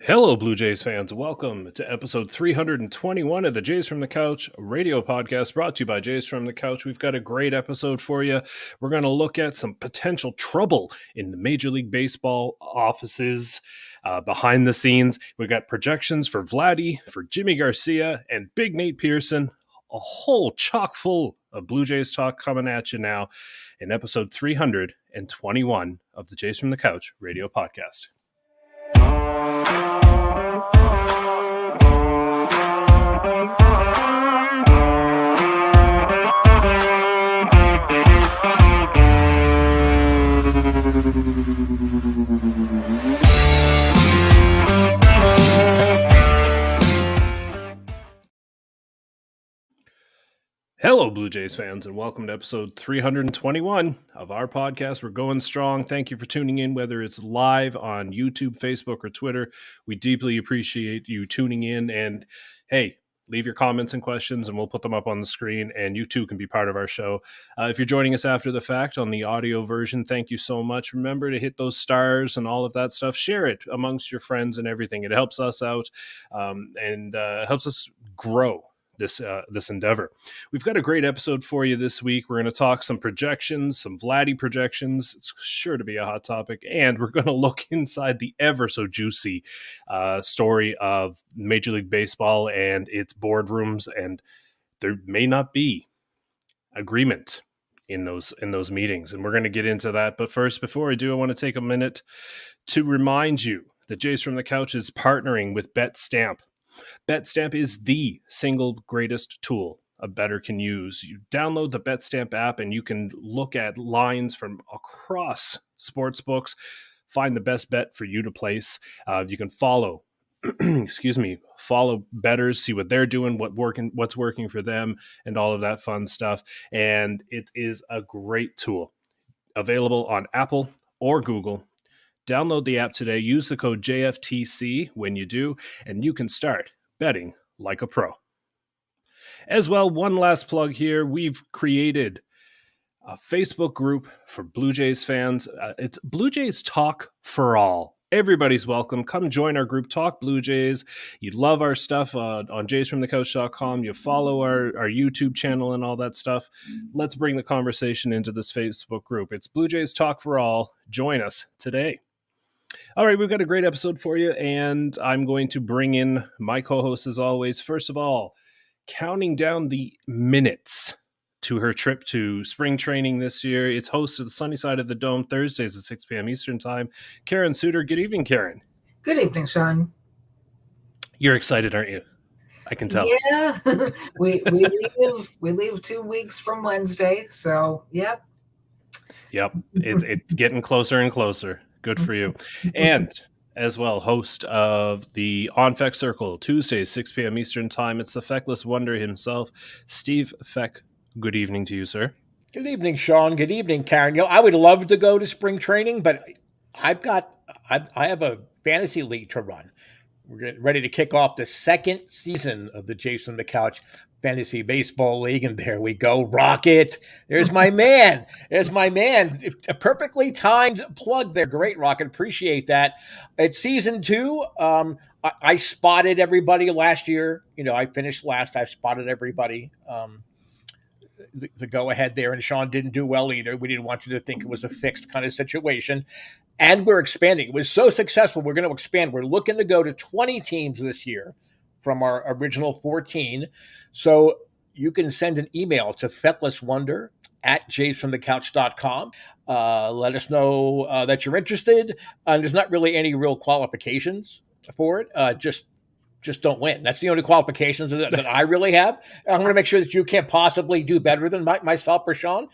Hello, Blue Jays fans. Welcome to episode 321 of the Jays from the Couch radio podcast brought to you by Jays from the Couch. We've got a great episode for you. We're going to look at some potential trouble in the Major League Baseball offices behind the scenes. We've got projections for Vladdy, for Yimi Garcia, and Big Nate Pearson. A whole chock full of Blue Jays talk coming at you now in episode 321 of the Jays from the Couch radio podcast. Hello, Blue Jays fans, and welcome to episode 321 of our podcast. We're going strong. Thank you for tuning in, whether it's live on YouTube, Facebook, or Twitter. We deeply appreciate you tuning in. And hey, leave your comments and questions, and we'll put them up on the screen, and you too can be part of our show. If you're joining us after the fact on the audio version, thank you so much. Remember to hit those stars and all of that stuff. Share it amongst your friends and everything. It helps us out and helps us grow this endeavor. We've got a great episode for you this week. We're going to talk some projections, some Vladdy projections. It's sure to be a hot topic. And we're going to look inside the ever so juicy story of Major League Baseball and its boardrooms. And there may not be agreement in those meetings. And we're going to get into that. But first, before I do, I want to take a minute to remind you that Jays from the Couch is partnering with BetStamp. BetStamp is the single greatest tool a bettor can use. You download the BetStamp app and you can look at lines from across sports books, find the best bet for you to place. You can follow bettors, see what they're doing, what's working for them, and all of that fun stuff. And it is a great tool available on Apple or Google. Download the app today. Use the code JFtC when you do, and you can start betting like a pro. As well, one last plug here. We've created a Facebook group for Blue Jays fans. It's Blue Jays Talk for All. Everybody's welcome. Come join our group, Talk Blue Jays. You love our stuff on jaysfromthecouch.com. You follow our YouTube channel and all that stuff. Let's bring the conversation into this Facebook group. It's Blue Jays Talk for All. Join us today. All right, we've got a great episode for you, and I'm going to bring in my co-host as always. First of all, counting down the minutes to her trip to spring training this year. It's host of the Sunny Side of the Dome, Thursdays at 6 p.m. Eastern Time. Karen Suter, good evening, Karen. Good evening, Sean. You're excited, aren't you? I can tell. Yeah, we leave 2 weeks from Wednesday, so yep. It's getting closer and closer. Good for you. And as well, host of the On Feck Circle, Tuesdays, 6 p.m. Eastern Time. It's the Feckless Wonder himself, Steve Feck. Good evening to you, sir. Good evening, Sean. Good evening, Karen. I would love to go to spring training, but I have a fantasy league to run. We're getting ready to kick off the second season of the Jays from the Couch Fantasy Baseball League, and there we go. Rocket. There's my man. A perfectly timed plug there. Great, Rocket. Appreciate that. It's season 2. I spotted everybody last year. I finished last. I spotted everybody. The go-ahead there, and Sean didn't do well either. We didn't want you to think it was a fixed kind of situation. And we're expanding. It was so successful, we're going to expand. We're looking to go to 20 teams this year from our original 14. So you can send an email to fecklesswonder@jaysfromthecouch.com. Let us know that you're interested. There's not really any real qualifications for it. Just don't win. That's the only qualifications that I really have. I'm going to make sure that you can't possibly do better than myself or Sean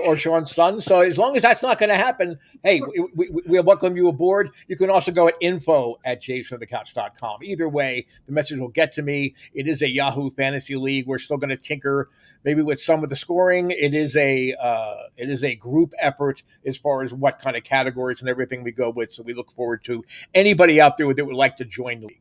or Sean's son. So as long as that's not going to happen, hey, we welcome you aboard. You can also go at info@jaysfromthecouch.com. Either way, the message will get to me. It is a Yahoo Fantasy League. We're still going to tinker maybe with some of the scoring. It is a group effort as far as what kind of categories and everything we go with. So we look forward to anybody out there that would like to join the league.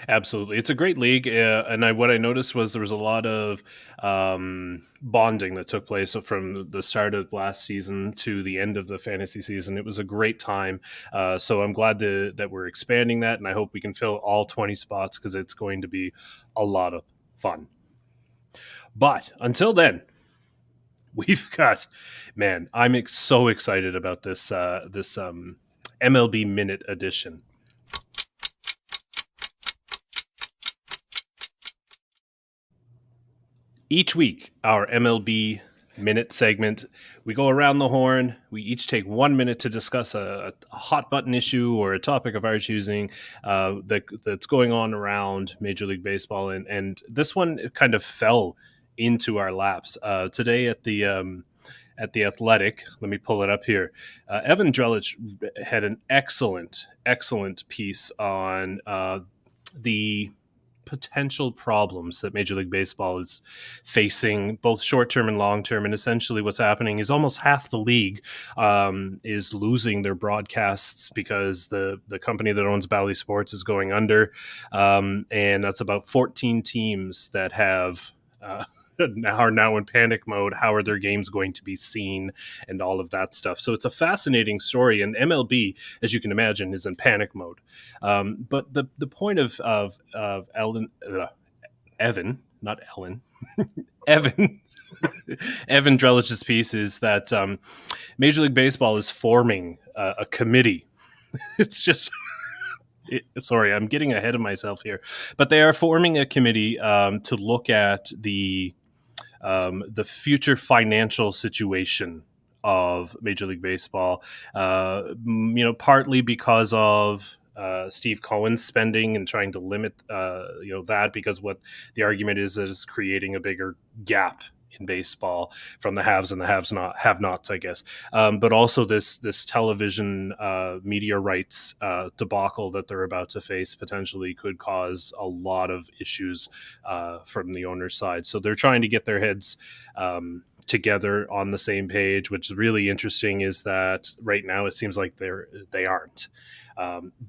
Absolutely. It's a great league. What I noticed was there was a lot of bonding that took place from the start of last season to the end of the fantasy season. It was a great time. So I'm glad that we're expanding that, and I hope we can fill all 20 spots because it's going to be a lot of fun. But until then, we've got, man, I'm so excited about this MLB Minute edition. Each week, our MLB Minute segment, we go around the horn. We each take 1 minute to discuss a hot button issue or a topic of our choosing that's going on around Major League Baseball. And this one kind of fell into our laps today at the Athletic. Let me pull it up here. Evan Drellich had an excellent piece on the potential problems that Major League Baseball is facing, both short-term and long-term. And essentially what's happening is almost half the league is losing their broadcasts because the company that owns Bally Sports is going under. And that's about 14 teams that have are now in panic mode. How are their games going to be seen and all of that stuff? So it's a fascinating story, and MLB, as you can imagine, is in panic mode. But the point of Evan, not Ellen, Evan Drellich's piece is that Major League Baseball is forming a committee. It's just... sorry, I'm getting ahead of myself here, but they are forming a committee to look at the future financial situation of Major League Baseball. Partly because of Steve Cohen's spending and trying to limit that, because what the argument is creating a bigger gap in baseball from the haves and the have-nots, I guess. But also this television media rights debacle that they're about to face potentially could cause a lot of issues from the owner's side. So they're trying to get their heads together on the same page. Which is really interesting is that right now it seems like they aren't.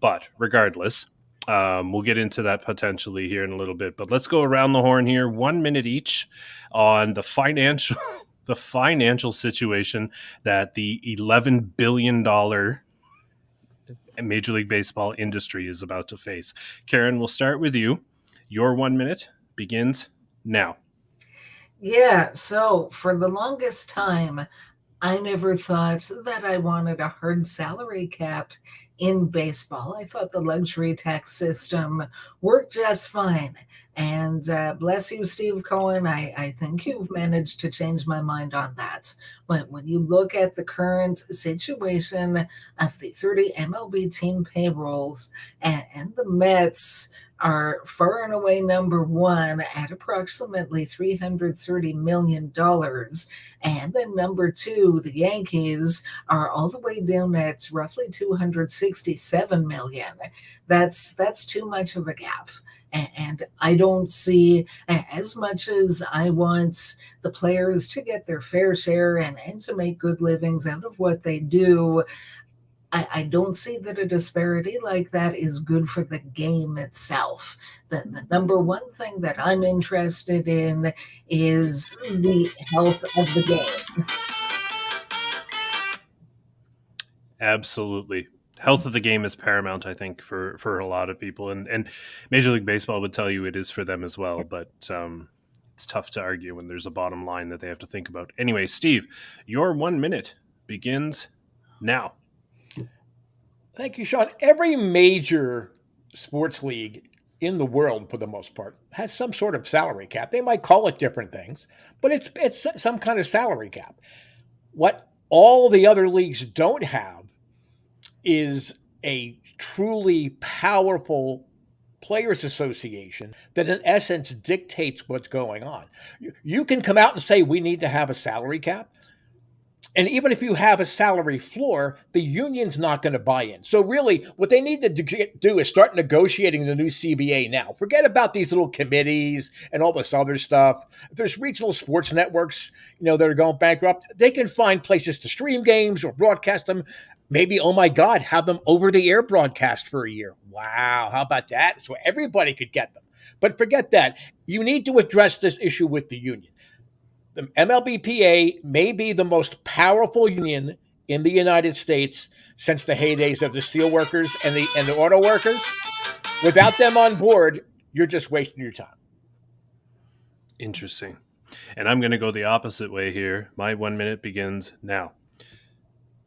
But regardless, we'll get into that potentially here in a little bit, but let's go around the horn here, 1 minute each on the financial situation that the $11 billion Major League Baseball industry is about to face. Karen, we'll start with you. Your 1 minute begins now. Yeah, so for the longest time, I never thought that I wanted a hard salary cap in baseball. I thought the luxury tax system worked just fine. And bless you, Steve Cohen, I think you've managed to change my mind on that. When you look at the current situation of the 30 MLB team payrolls and the Mets are far and away number one at approximately $330 million. And then number two, the Yankees, are all the way down at roughly $267 million. That's too much of a gap. And I don't see, as much as I want the players to get their fair share and to make good livings out of what they do, I don't see that a disparity like that is good for the game itself. The number one thing that I'm interested in is the health of the game. Absolutely. Health of the game is paramount, I think, for a lot of people. And Major League Baseball would tell you it is for them as well. But it's tough to argue when there's a bottom line that they have to think about. Anyway, Steve, your 1 minute begins now. Thank you, Sean. Every major sports league in the world, for the most part, has some sort of salary cap. They might call it different things, but it's some kind of salary cap. What all the other leagues don't have is a truly powerful players association that in essence dictates what's going on. You can come out and say we need to have a salary cap. And even if you have a salary floor, the union's not going to buy in. So really, what they need to do is start negotiating the new CBA now. Forget about these little committees and all this other stuff. If there's regional sports networks, that are going bankrupt, they can find places to stream games or broadcast them. Maybe, oh my God, have them over the air broadcast for a year. Wow, how about that? So everybody could get them. But forget that. You need to address this issue with the union. The MLBPA may be the most powerful union in the United States since the heydays of the steelworkers and the auto workers. Without them on board, you're just wasting your time. Interesting. And I'm going to go the opposite way here. My 1 minute begins now.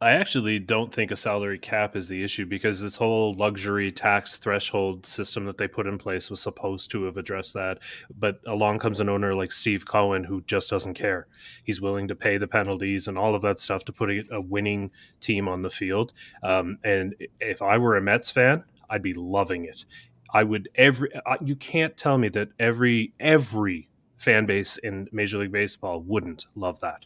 I actually don't think a salary cap is the issue, because this whole luxury tax threshold system that they put in place was supposed to have addressed that. But along comes an owner like Steve Cohen who just doesn't care. He's willing to pay the penalties and all of that stuff to put a winning team on the field. And if I were a Mets fan, I'd be loving it. I would you can't tell me that every fan base in Major League Baseball wouldn't love that.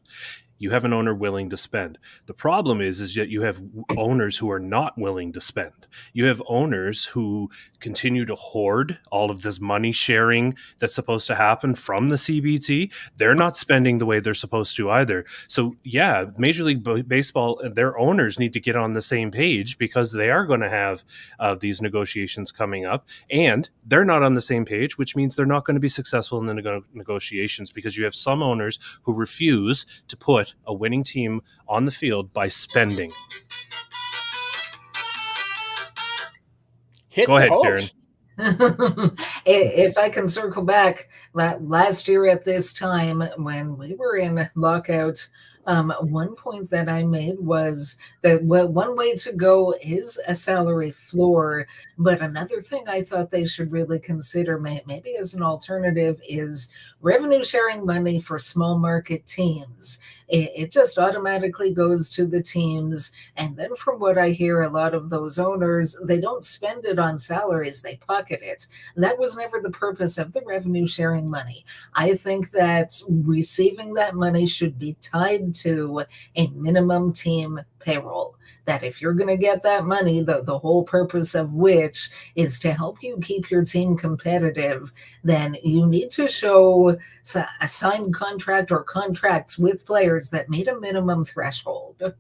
You have an owner willing to spend. The problem is that you have owners who are not willing to spend. You have owners who continue to hoard all of this money sharing that's supposed to happen from the CBT. They're not spending the way they're supposed to either. So yeah, Major League Baseball, their owners need to get on the same page, because they are going to have these negotiations coming up, and they're not on the same page, which means they're not going to be successful in the negotiations, because you have some owners who refuse to put a winning team on the field by spending. Go ahead, Karen. If I can circle back, last year at this time when we were in lockout, one point that I made was that one way to go is a salary floor, but another thing I thought they should really consider, maybe as an alternative, is revenue sharing money for small market teams. It just automatically goes to the teams. And then from what I hear, a lot of those owners, they don't spend it on salaries, they pocket it. That was never the purpose of the revenue sharing money. I think that receiving that money should be tied to a minimum team payroll. That if you're going to get that money, the whole purpose of which is to help you keep your team competitive, then you need to show a signed contract or contracts with players that meet a minimum threshold.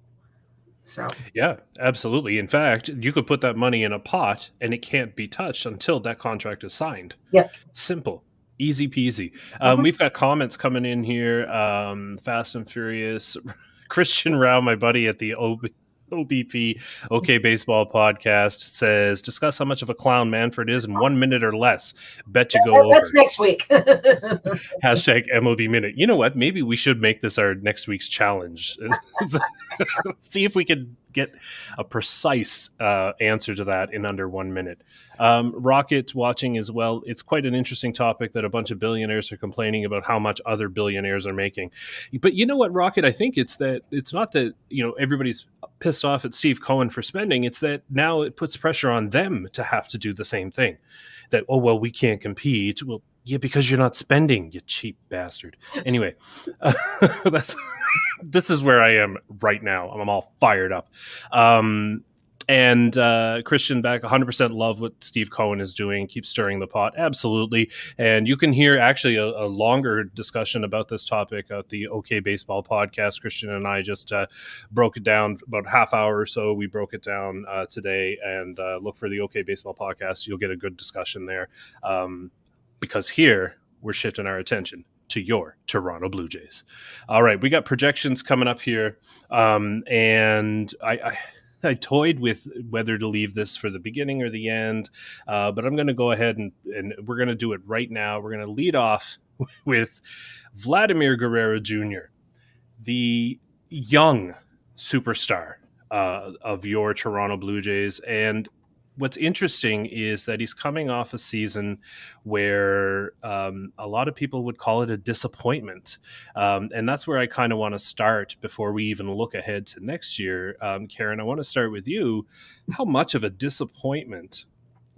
So yeah, absolutely. In fact, you could put that money in a pot and it can't be touched until that contract is signed. Yep. Simple. Easy peasy. We've got comments coming in here. Fast and Furious. Christian Rao, my buddy at the OBP, OK Baseball podcast, says, discuss how much of a clown Manfred is in 1 minute or less. Bet you go over. That's next week. Hashtag MLB Minute. You know what? Maybe we should make this our next week's challenge. See if we can get a precise answer to that in under 1 minute. Rocket watching as well. It's quite an interesting topic that a bunch of billionaires are complaining about how much other billionaires are making. But you know what, Rocket? I think it's not that, everybody's pissed off at Steve Cohen for spending. It's that now it puts pressure on them to have to do the same thing. That, oh, well, we can't compete. Well, yeah, because you're not spending, you cheap bastard. Anyway, this is where I am right now. I'm all fired up. And Christian back, 100% love what Steve Cohen is doing. Keep stirring the pot. Absolutely. And you can hear actually a longer discussion about this topic at the OK Baseball podcast. Christian and I just broke it down about half hour or so. We broke it down today, and look for the OK Baseball podcast. You'll get a good discussion there. Because here we're shifting our attention to your Toronto Blue Jays. All right, we got projections coming up here. And I toyed with whether to leave this for the beginning or the end, but I'm going to go ahead and we're going to do it right now. We're going to lead off with Vladimir Guerrero Jr., the young superstar of your Toronto Blue Jays. And what's interesting is that he's coming off a season where a lot of people would call it a disappointment. And that's where I kind of want to start before we even look ahead to next year. Karen, I want to start with you. How much of a disappointment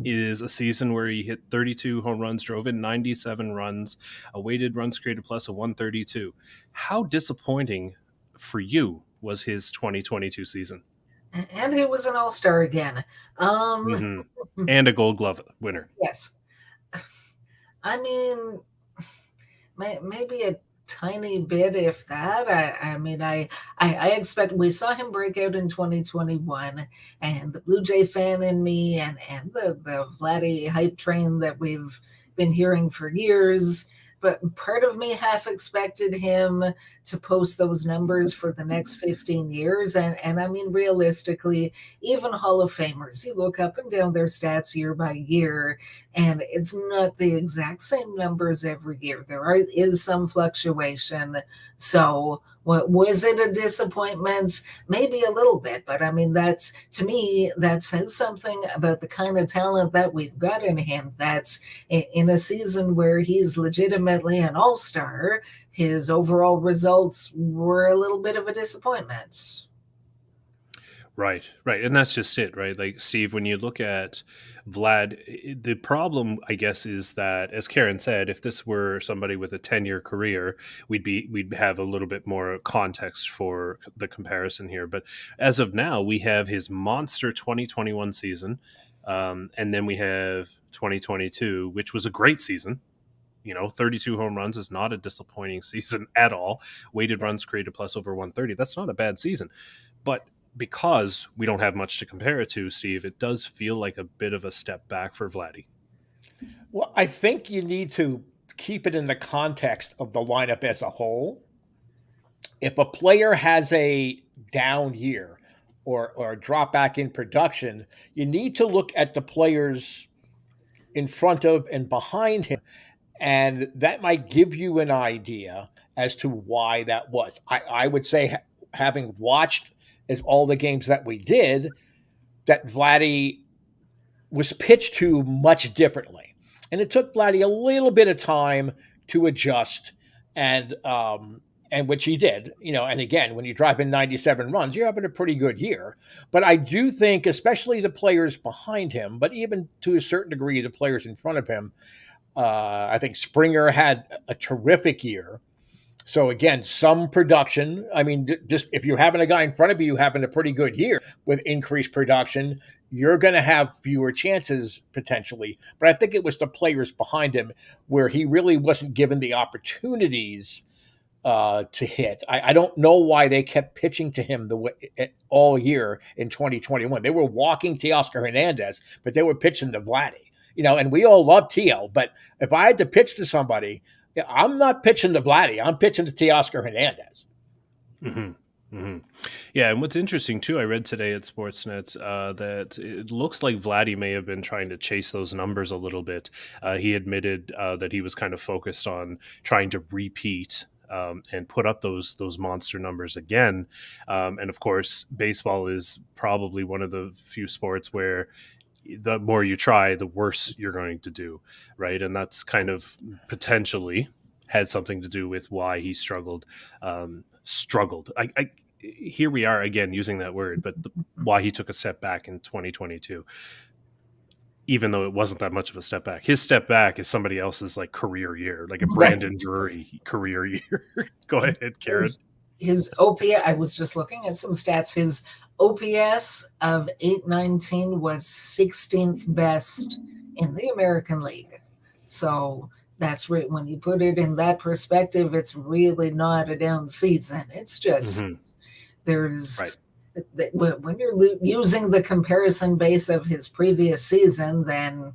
is a season where he hit 32 home runs, drove in 97 runs, a weighted runs created plus of 132? How disappointing for you was his 2022 season? And he was an all-star again. And a Gold Glove winner. Yes. I mean, maybe a tiny bit, if that. I mean, I expect we saw him break out in 2021, and the Blue Jay fan in me and the Vladdy hype train that we've been hearing for years. But part of me half expected him to post those numbers for the next 15 years. And I mean, realistically, even Hall of Famers, you look up and down their stats year by year, and it's not the exact same numbers every year. Is some fluctuation. So was it a disappointment? Maybe a little bit, but I mean, that's, to me, that says something about the kind of talent that we've got in him. That's in a season where he's legitimately an all-star, his overall results were a little bit of a disappointment. Right. And that's just it, right? Like, Steve, when you look at Vlad, the problem, I guess, is that, as Karen said, if this were somebody with a 10-year career, we'd have a little bit more context for the comparison here. But as of now, we have his monster 2021 season, and then we have 2022, which was a great season. 32 home runs is not a disappointing season at all. Weighted runs created plus over 130. That's not a bad season. But because we don't have much to compare it to, Steve, it does feel like a bit of a step back for Vladdy. Well, I think you need to keep it in the context of the lineup as a whole. If a player has a down year or a drop back in production, you need to look at the players in front of and behind him, and that might give you an idea as to why that was. I would say, having watched as all the games that we did, that Vladdy was pitched to much differently. And it took Vladdy a little bit of time to adjust, and which he did. And again, when you drive in 97 runs, you're having a pretty good year. But I do think, especially the players behind him, but even to a certain degree, the players in front of him, I think Springer had a terrific year. So again, some production. I mean, just if you're having a guy in front of you having a pretty good year with increased production, you're going to have fewer chances potentially. But I think it was the players behind him where he really wasn't given the opportunities to hit. I don't know why they kept pitching to him the way all year in 2021. They were walking Teoscar Hernandez, but they were pitching to Vladdy. And we all love Teo, but if I had to pitch to somebody, I'm not pitching to Vladdy. I'm pitching to Teoscar Hernandez. Mm-hmm. Mm-hmm. Yeah, and what's interesting too, I read today at Sportsnet that it looks like Vladdy may have been trying to chase those numbers a little bit. He admitted that he was kind of focused on trying to repeat and put up those monster numbers again. And of course, baseball is probably one of the few sports where the more you try, the worse you're going to do, right? And that's kind of potentially had something to do with why he struggled. Here we are again using that word, but why he took a step back in 2022, even though it wasn't that much of a step back. His step back is somebody else's like career year, like a Brandon Drury career year. Go ahead, Karen. His OPS, I was just looking at some stats. His OPS of 819 was 16th best in the American League. So that's when you put it in that perspective, it's really not a down season. It's just there's when you're using the comparison base of his previous season, then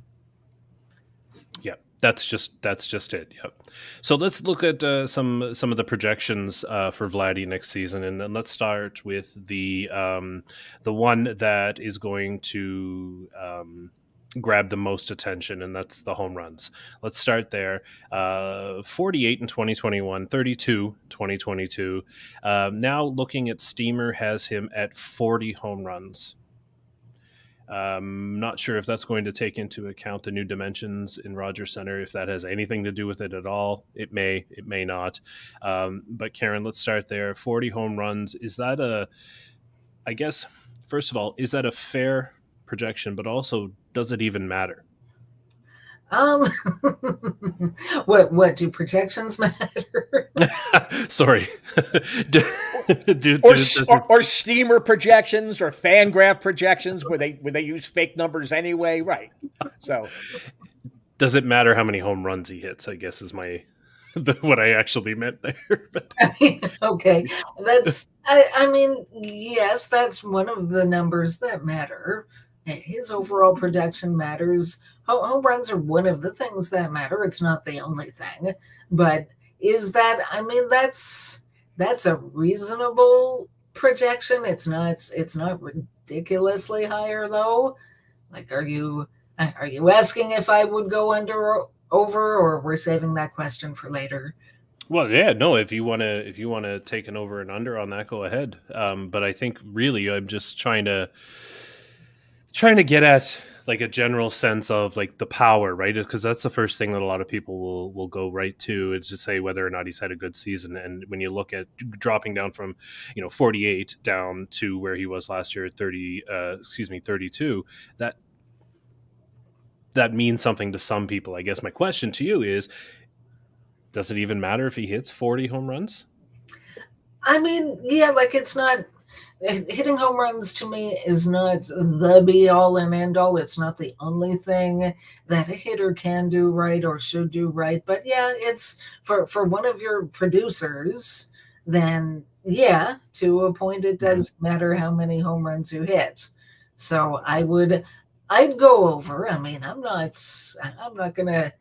that's just it. Yep. So let's look at some of the projections for Vladdy next season, and then let's start with the one that is going to grab the most attention, and that's the home runs. Let's start there. 48 in 2021, 32 2022. Now looking at Steamer has him at 40 home runs. Not sure if that's going to take into account the new dimensions in Rogers Center, if that has anything to do with it at all. It may not. But Karen, let's start there. 40 home runs. Is that I guess, first of all, is that a fair projection, but also, does it even matter? What do projections matter? Sorry. or Steamer projections or Fangraph projections where they use fake numbers anyway, right? So does it matter how many home runs he hits, I guess is my what I actually meant there. But Okay, I mean, yes, that's one of the numbers that matter. His overall production matters. Home runs are one of the things that matter. It's not the only thing, but is that? I mean, that's a reasonable projection. It's not ridiculously higher though. Like, are you asking if I would go under or over, or we're saving that question for later? well, yeah, no. If you wanna take an over and under on that, go ahead. But I think really, I'm just trying to get at like a general sense of like the power, right? Because that's the first thing that a lot of people will go right to, is to say whether or not he's had a good season. And when you look at dropping down from 48 down to where he was last year at 32, that means something to some people. I guess my question to you is, does it even matter if he hits 40 home runs? I mean, yeah, like, it's not hitting home runs to me is not the be all and end all. It's not the only thing that a hitter can do right or should do right. But yeah, it's for one of your producers, then yeah, to a point it does matter how many home runs you hit. So I'd go over. I mean, I'm not gonna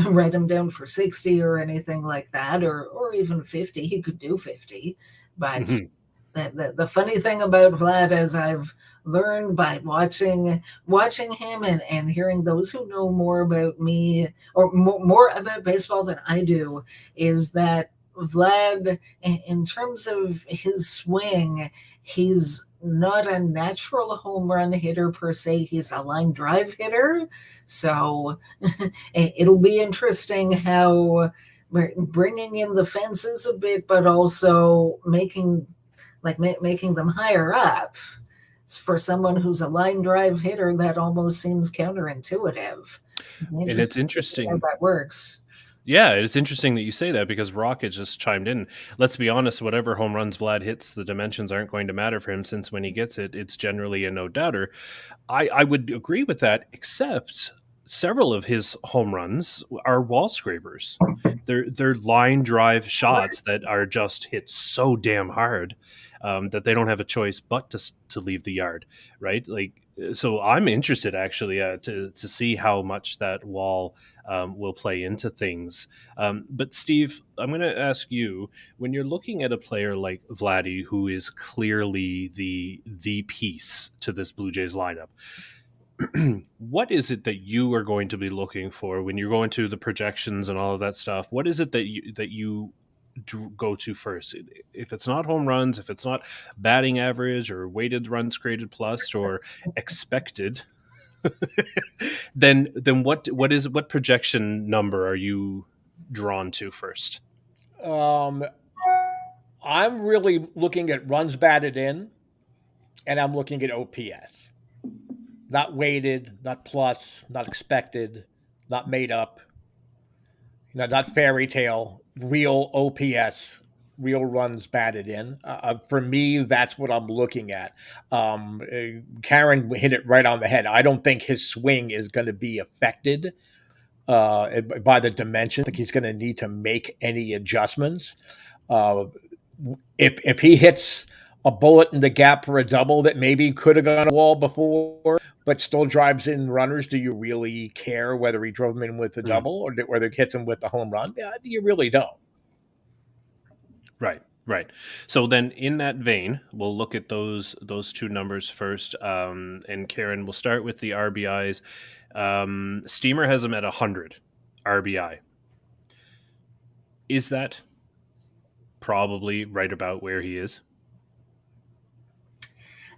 write him down for 60 or anything like that, or even 50. He could do 50. But Mhm. the funny thing about Vlad, as I've learned by watching him and hearing those who know more about me, or more about baseball than I do, is that Vlad, in terms of his swing, he's not a natural home run hitter per se. He's a line drive hitter. So it'll be interesting how we're bringing in the fences a bit, but also making them higher up. For someone who's a line drive hitter, that almost seems counterintuitive. And it's Interesting to see how interesting. that works. Yeah, it's interesting that you say that, because Rocket just chimed in. Let's be honest, whatever home runs Vlad hits, the dimensions aren't going to matter for him, since when he gets it, it's generally a no-doubter. I would agree with that, except several of his home runs are wall scrapers. They're line drive shots that are just hit so damn hard, that they don't have a choice but to leave the yard, right? Like, so I'm interested actually, to see how much that wall will play into things. But Steve, I'm going to ask you, when you're looking at a player like Vladdy, who is clearly the piece to this Blue Jays lineup, what is it that you are going to be looking for when you're going to the projections and all of that stuff? What is it that you go to first? If it's not home runs, if it's not batting average or weighted runs created plus or expected, then what projection number are you drawn to first? Um, I'm really looking at runs batted in, and I'm looking at OPS. Not weighted, not plus, not expected, not made up, not fairy tale, real OPS, real runs batted in. For me, that's what I'm looking at. Karen hit it right on the head. I don't think his swing is going to be affected by the dimension. I think he's going to need to make any adjustments. If he hits a bullet in the gap for a double that maybe could have gone a wall before, but still drives in runners, do you really care whether he drove them in with the double or whether he hits them with the home run? Yeah, you really don't. Right. So then, in that vein, we'll look at those two numbers first. And Karen, we'll start with the RBIs. Steamer has him at 100 RBI. Is that probably right about where he is?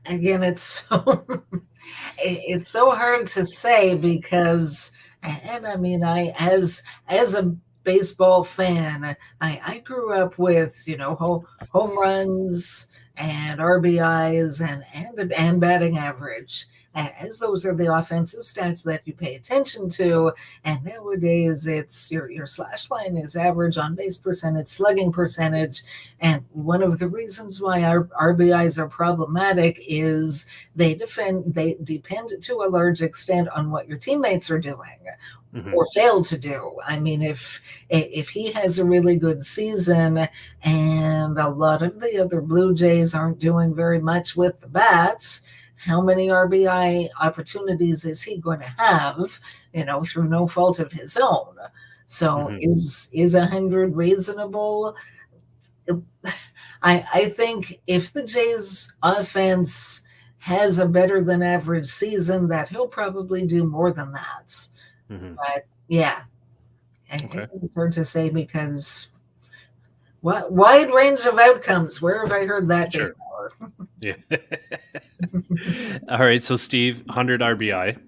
Again, it's so hard to say, because, and I mean, as a baseball fan, I grew up with home runs and RBIs and batting average, as those are the offensive stats that you pay attention to. And nowadays, it's your slash line is average on base percentage, slugging percentage. And one of the reasons why our RBIs are problematic is they depend to a large extent on what your teammates are doing. or fail to do. I mean, if he has a really good season and a lot of the other Blue Jays aren't doing very much with the bats, how many RBI opportunities is he going to have, through no fault of his own? So is 100 reasonable? I think if the Jays offense has a better than average season, that he'll probably do more than that. But yeah, I think it's hard to say because wide range of outcomes. Where have I heard that before? Yeah. All right. So Steve, 100 RBI.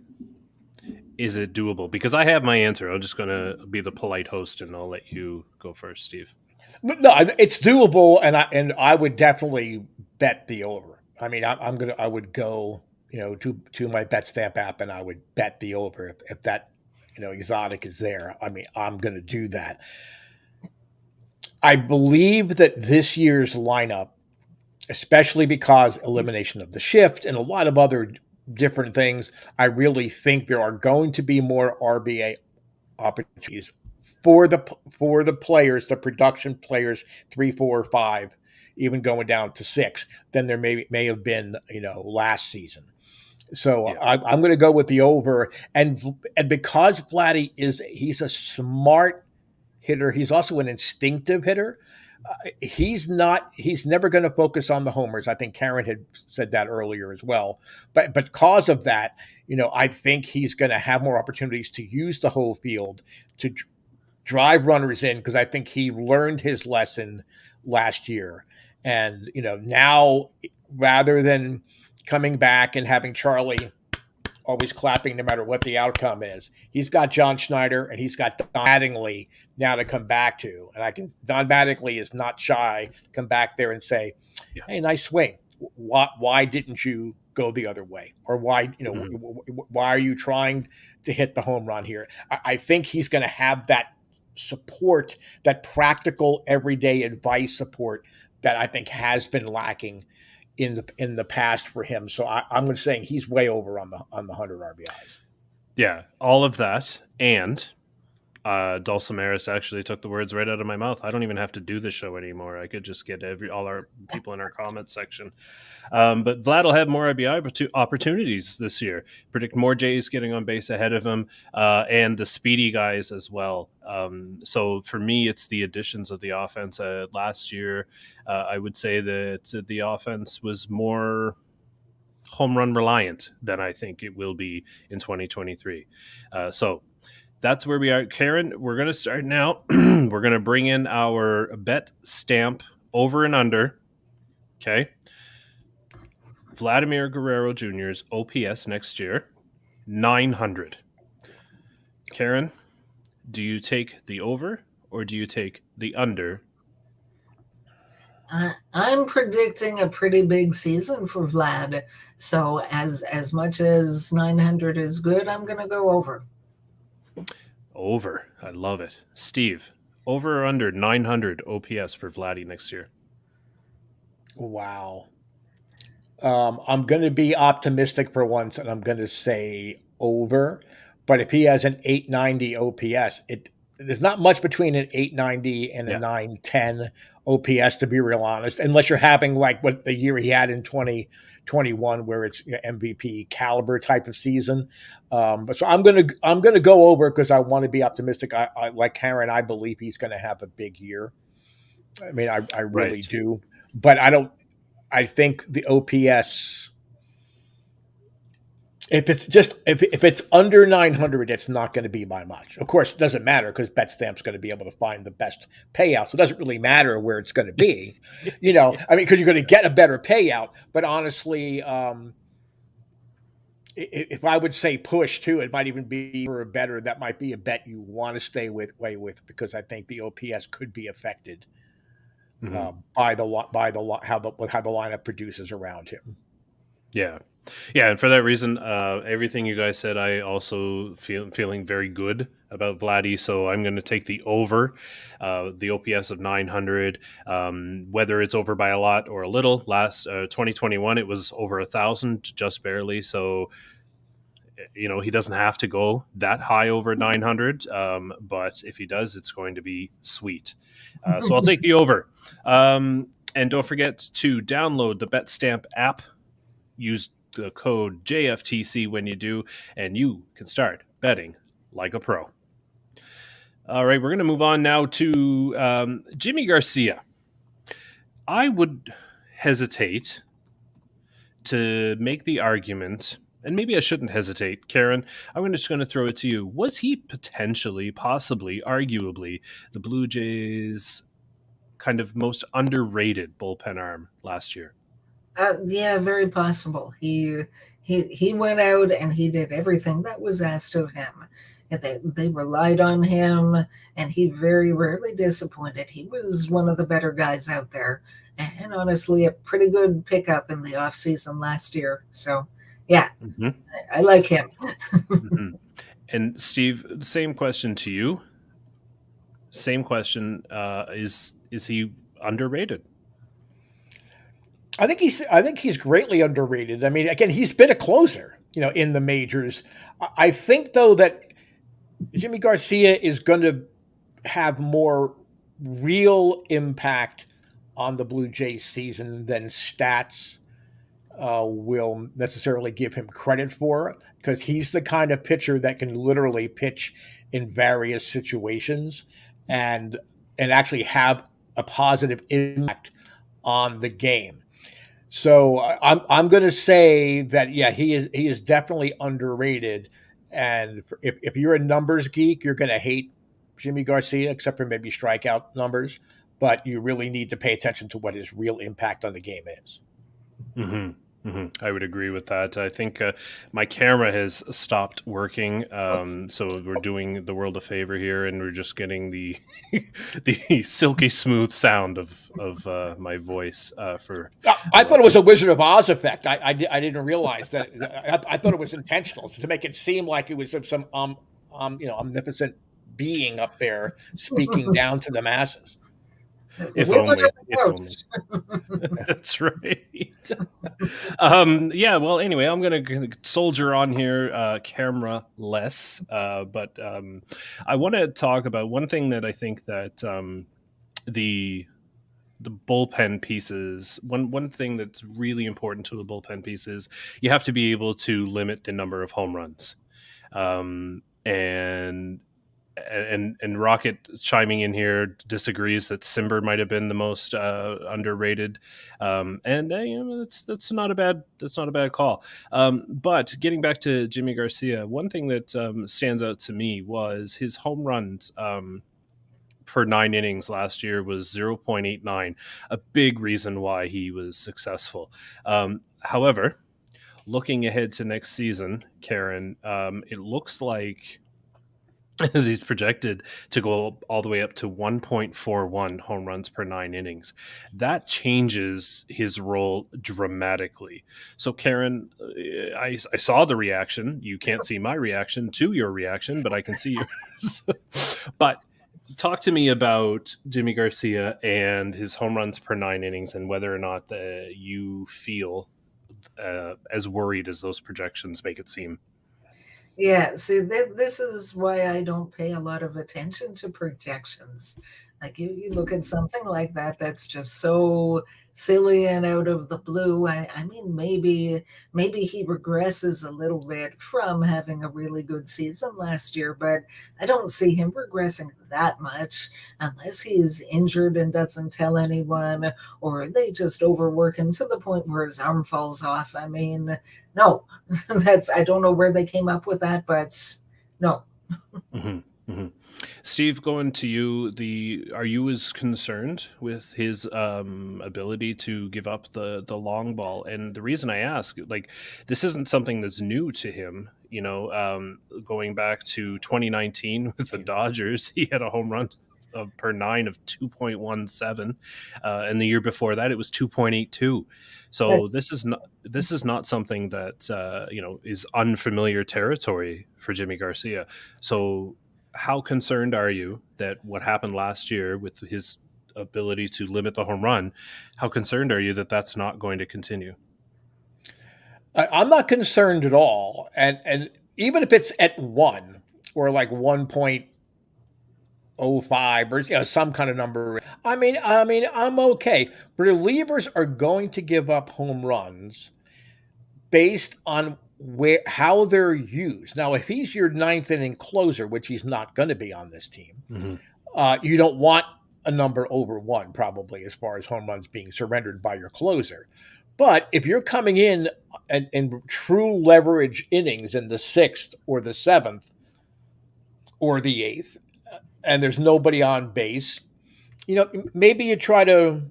Is it doable? Because I have my answer. I'm just going to be the polite host, and I'll let you go first, Steve. No, it's doable, and I would definitely bet the over. I mean, I would go, to my Bet Stamp app, and I would bet the over if that, exotic is there. I mean, I'm going to do that. I believe that this year's lineup, especially because elimination of the shift and a lot of other different things, I really think there are going to be more RBI opportunities for the players, the production players, 3, 4, 5, even going down to 6, than there may have been, last season. So yeah. I'm going to go with the over, and because Vladdy he's a smart hitter, he's also an instinctive hitter. He's never going to focus on the homers. I think Karen had said that earlier as well. But because of that, I think he's going to have more opportunities to use the whole field to drive runners in, because I think he learned his lesson last year. And, now rather than coming back and having Charlie always clapping no matter what the outcome is, he's got John Schneider and he's got Don Mattingly now to come back to. And Don Mattingly is not shy, come back there and say, hey, nice swing. Why didn't you go the other way? Or why, why are you trying to hit the home run here? I think he's going to have that support, that practical everyday advice support that I think has been lacking in the past for him. So I'm going to say he's way over on the 100 RBIs. Yeah, all of that. And Dulcimeris actually took the words right out of my mouth. I don't even have to do the show anymore. I could just get all our people in our comments section. But Vlad will have more RBI opportunities this year. Predict more Jays getting on base ahead of him, and the speedy guys as well. So for me, it's the additions of the offense. Last year, I would say that the offense was more home run reliant than I think it will be in 2023. So that's where we are. Karen, we're going to start now. We're going to bring in our Bet Stamp over and under. Okay. Vladimir Guerrero Jr.'s OPS next year, 900. Karen, do you take the over or do you take the under? I'm predicting a pretty big season for Vlad. So as much as 900 is good, I'm going to go over. Over. I love it. Steve, over or under 900 OPS for Vladdy next year? Wow. I'm going to be optimistic for once, and I'm going to say over. But if he has an 890 OPS, there's not much between an 890 and a 910 OPS, to be real honest, unless you're having like what the year he had in 2021, where it's MVP caliber type of season. But so I'm gonna go over because I want to be optimistic. I like Karen. I believe he's going to have a big year. I mean, I really do, but I don't. I think the OPS, if it's under 900, it's not going to be by much. Of course, it doesn't matter because BetStamp's going to be able to find the best payout. So it doesn't really matter where it's going to be, I mean, because you're going to get a better payout. But honestly, if I would say push too, it might even be for a better. That might be a bet you want to stay with because I think the OPS could be affected by how the lineup produces around him. Yeah. Yeah, and for that reason, everything you guys said, I also feeling very good about Vladdy. So I'm going to take the over, the OPS of 900. Whether it's over by a lot or a little. Last 2021, it was over 1,000, just barely. So He doesn't have to go that high over 900, but if he does, it's going to be sweet. So I'll take the over. And don't forget to download the BetStamp app. Use the code JFTC when you do, and you can start betting like a pro. All right, we're going to move on now to Yimi Garcia. I would hesitate to make the argument, and maybe I shouldn't hesitate, Karen. I'm just going to throw it to you. Was he potentially, possibly, arguably, the Blue Jays' kind of most underrated bullpen arm last year? Yeah, very possible. He went out and he did everything that was asked of him. And they relied on him, and he very rarely disappointed. He was one of the better guys out there, and honestly, a pretty good pickup in the offseason last year. So, yeah, I like him. And Steve, same question to you. Same question: is he underrated? I think he's greatly underrated. I mean, again, he's been a closer, in the majors. I think though that Yimi Garcia is going to have more real impact on the Blue Jays season than stats will necessarily give him credit for, because he's the kind of pitcher that can literally pitch in various situations and actually have a positive impact on the game. So I'm going to say that, yeah, he is definitely underrated. And if you're a numbers geek, you're going to hate Yimi Garcia, except for maybe strikeout numbers. But you really need to pay attention to what his real impact on the game is. I would agree with that. I think my camera has stopped working, so we're doing the world a favor here, and we're just getting the the silky smooth sound of my voice for. I thought it was a Wizard of Oz effect. I didn't realize that. I thought it was intentional to make it seem like it was some omnipotent being up there speaking down to the masses. If only. That's right. Yeah, well, anyway, I'm going to soldier on here camera-less, but I want to talk about one thing that I think that the bullpen pieces, one thing that's really important to the bullpen piece is you have to be able to limit the number of home runs. And Rocket chiming in here disagrees that Simber might have been the most underrated, that's not a bad call. But getting back to Yimi Garcia, one thing that stands out to me was his home runs per 9 innings last year was 0.89, a big reason why he was successful. However, looking ahead to next season, Karen, it looks like he's projected to go all the way up to 1.41 home runs per 9 innings. That changes his role dramatically. So, Karen, I saw the reaction. You can't see my reaction to your reaction, but I can see yours. But talk to me about Yimi Garcia and his home runs per 9 innings and whether or not you feel as worried as those projections make it seem. Yeah, see, this is why I don't pay a lot of attention to projections. Like you look at something like that, that's just so silly and out of the blue. I mean, maybe he regresses a little bit from having a really good season last year, but I don't see him regressing that much unless he's injured and doesn't tell anyone, or they just overwork him to the point where his arm falls off. I mean, no, I don't know where they came up with that, but no. Steve, going to you, are you as concerned with his ability to give up the long ball? And the reason I ask, this isn't something that's new to him. Going back to 2019 with the Dodgers, he had a home run per 9 of 2.17, and the year before that it was 2.82. So this is not something that is unfamiliar territory for Yimi Garcia. So how concerned are you that what happened last year with his ability to limit the home run, how concerned are you that that's not going to continue? I'm not concerned at all. And even if it's at 1 or like 1.05 or some kind of number. I mean, I'm okay. Relievers are going to give up home runs based on how they're used. Now, if he's your ninth inning closer, which he's not going to be on this team, Mhm. you don't want a number over 1 probably as far as home runs being surrendered by your closer. But if you're coming in true leverage innings in the 6th or the 7th or the 8th, and there's nobody on base, maybe you try to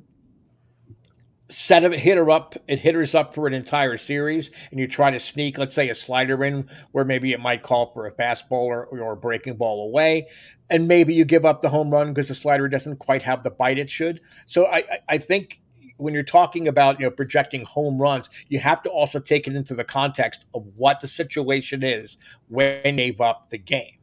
set a hitters up for an entire series, and you try to sneak, let's say, a slider in where maybe it might call for a fastball or a breaking ball away, and maybe you give up the home run because the slider doesn't quite have the bite it should. So I think when you're talking about projecting home runs, you have to also take it into the context of what the situation is when they gave up the game,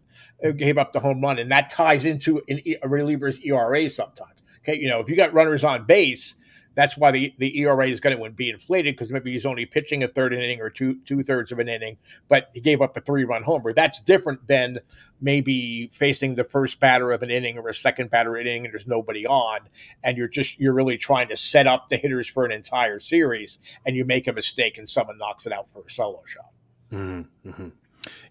gave up the home run, and that ties into a reliever's ERA sometimes. Okay, if you got runners on base, that's why the ERA is going to be inflated, because maybe he's only pitching a third inning or two-thirds of an inning, but he gave up a 3-run homer. That's different than maybe facing the first batter of an inning or a second batter of an inning and there's nobody on, and you're really trying to set up the hitters for an entire series, and you make a mistake and someone knocks it out for a solo shot. Mm-hmm. Mm-hmm.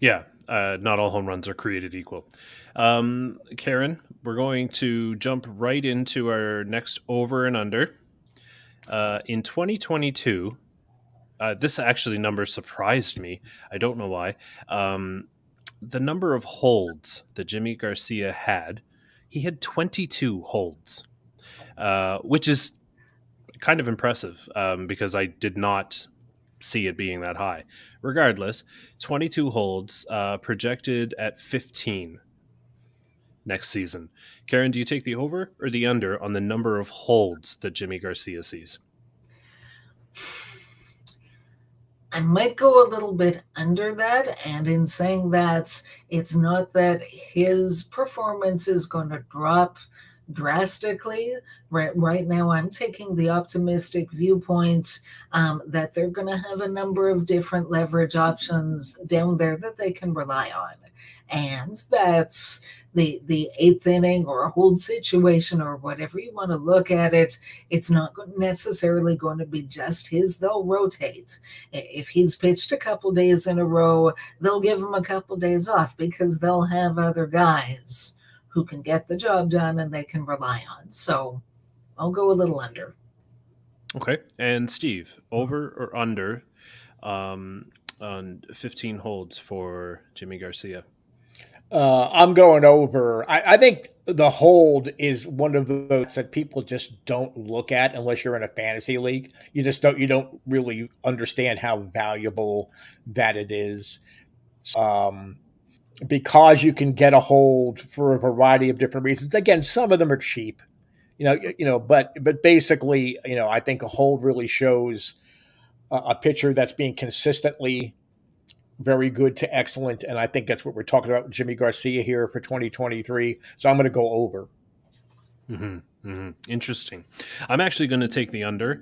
Yeah, not all home runs are created equal. Karen, we're going to jump right into our next over and under. In 2022, this actually number surprised me. I don't know why. The number of holds that Yimi Garcia had, he had 22 holds, which is kind of impressive because I did not see it being that high. Regardless, 22 holds, projected at 15 next season. Karen, do you take the over or the under on the number of holds that Yimi Garcia sees? I might go a little bit under that, and in saying that, it's not that his performance is going to drop drastically. Right now, I'm taking the optimistic viewpoint that they're going to have a number of different leverage options down there that they can rely on. And that's the eighth inning or a hold situation or whatever you want to look at it. It's not necessarily going to be just his. They'll rotate. If he's pitched a couple days in a row, they'll give him a couple days off because they'll have other guys who can get the job done and they can rely on. So I'll go a little under. Okay. And Steve, over or under on 15 holds for Yimi Garcia? I'm going over. I think the hold is one of those that people just don't look at unless you're in a fantasy league. You don't really understand how valuable that it is. Because you can get a hold for a variety of different reasons. Again, some of them are cheap, but basically, I think a hold really shows a pitcher that's being consistently very good to excellent, and I think that's what we're talking about with Yimi Garcia here for 2023. So I'm going to go over. Mm-hmm. Mm-hmm. Interesting. I'm actually going to take the under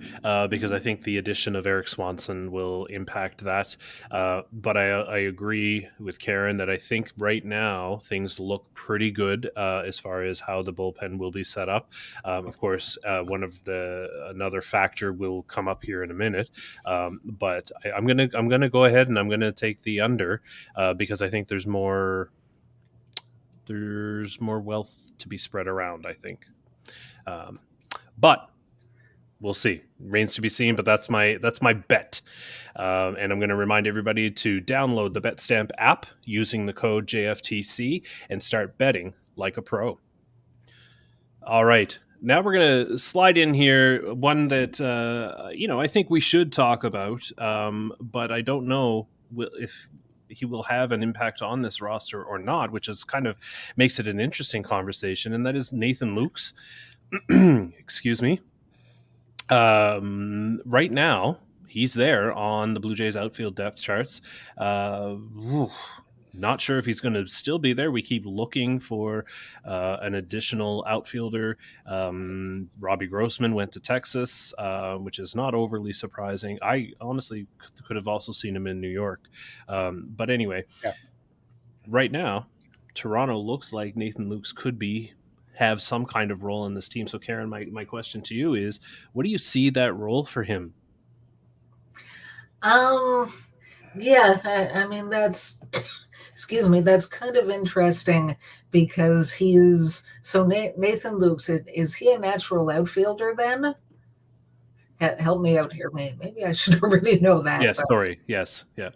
because I think the addition of Eric Swanson will impact that. But I agree with Karen that I think right now things look pretty good as far as how the bullpen will be set up. Of course, another factor will come up here in a minute. But I'm gonna go ahead and I'm gonna take the under because I think there's more wealth to be spread around, I think. But we'll see. Remains to be seen, but that's my bet. And I'm going to remind everybody to download the BetStamp app using the code JFtC and start betting like a pro. All right. Now we're going to slide in here one that, I think we should talk about, but I don't know if he will have an impact on this roster or not, which is kind of makes it an interesting conversation, and that is Nathan Lukes. Excuse me. Right now, he's there on the Blue Jays outfield depth charts. Not sure if he's going to still be there. We keep looking for an additional outfielder. Robbie Grossman went to Texas, which is not overly surprising. I honestly could have also seen him in New York. But anyway, right now, Toronto looks like Nathan Lukes could have some kind of role in this team. So, Karen, my question to you is, what do you see that role for him? Yeah, I mean, that's, excuse me, that's kind of interesting because Nathan Lukes, is he a natural outfielder then? Help me out here. Maybe I should already know that. Yes, sorry. Yes, yeah.